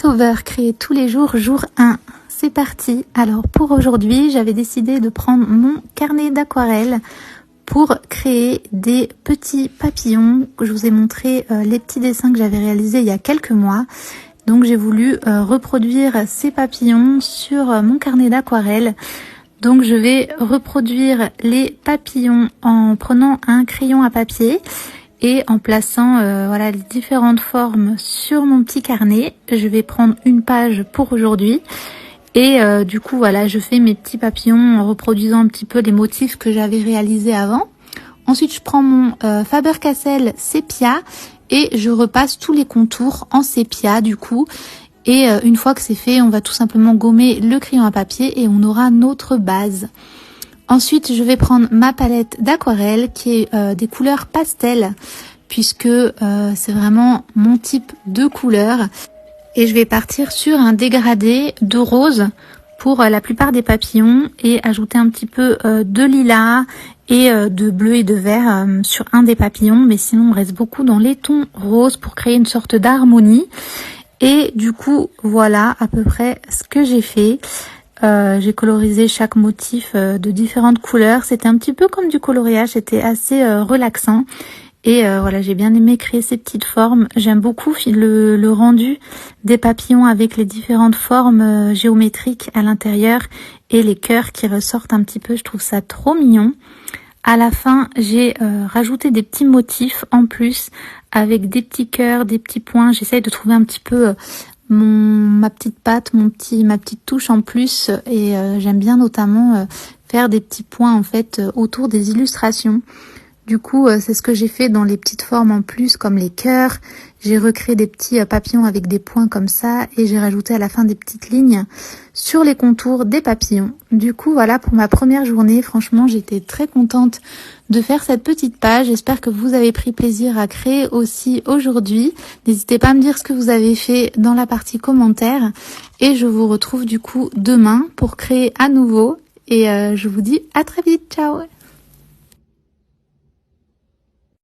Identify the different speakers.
Speaker 1: Over, créer tous les jours, jour 1. C'est parti. Alors pour aujourd'hui, j'avais décidé de prendre mon carnet d'aquarelle pour créer des petits papillons. Je vous ai montré les petits dessins que j'avais réalisés il y a quelques mois. Donc j'ai voulu reproduire ces papillons sur mon carnet d'aquarelle. Donc je vais reproduire les papillons en prenant un crayon à papier et en plaçant voilà, les différentes formes sur mon petit carnet. Je vais prendre une page pour aujourd'hui. Et du coup voilà, je fais mes petits papillons en reproduisant un petit peu les motifs que j'avais réalisés avant. Ensuite je prends mon Faber-Castell sépia et je repasse tous les contours en sépia du coup. Et une fois que c'est fait, on va tout simplement gommer le crayon à papier et on aura notre base. Ensuite, je vais prendre ma palette d'aquarelle qui est des couleurs pastel puisque c'est vraiment mon type de couleur. Et je vais partir sur un dégradé de rose pour la plupart des papillons et ajouter un petit peu de lilas et de bleu et de vert sur un des papillons. Mais sinon, on reste beaucoup dans les tons roses pour créer une sorte d'harmonie. Et du coup, voilà à peu près ce que j'ai fait. J'ai colorisé chaque motif de différentes couleurs. C'était un petit peu comme du coloriage, c'était assez relaxant. Et voilà, j'ai bien aimé créer ces petites formes. J'aime beaucoup le rendu des papillons avec les différentes formes géométriques à l'intérieur et les cœurs qui ressortent un petit peu. Je trouve ça trop mignon. À la fin, j'ai rajouté des petits motifs en plus avec des petits cœurs, des petits points. J'essaye de trouver un petit peu ma petite patte, ma petite touche en plus. Et j'aime bien notamment faire des petits points en fait autour des illustrations. Du coup, c'est ce que j'ai fait dans les petites formes en plus, comme les cœurs. J'ai recréé des petits papillons avec des points comme ça et j'ai rajouté à la fin des petites lignes sur les contours des papillons. Du coup, voilà pour ma première journée. Franchement, j'étais très contente de faire cette petite page. J'espère que vous avez pris plaisir à créer aussi aujourd'hui. N'hésitez pas à me dire ce que vous avez fait dans la partie commentaires. Et je vous retrouve du coup demain pour créer à nouveau. Et je vous dis à très vite. Ciao!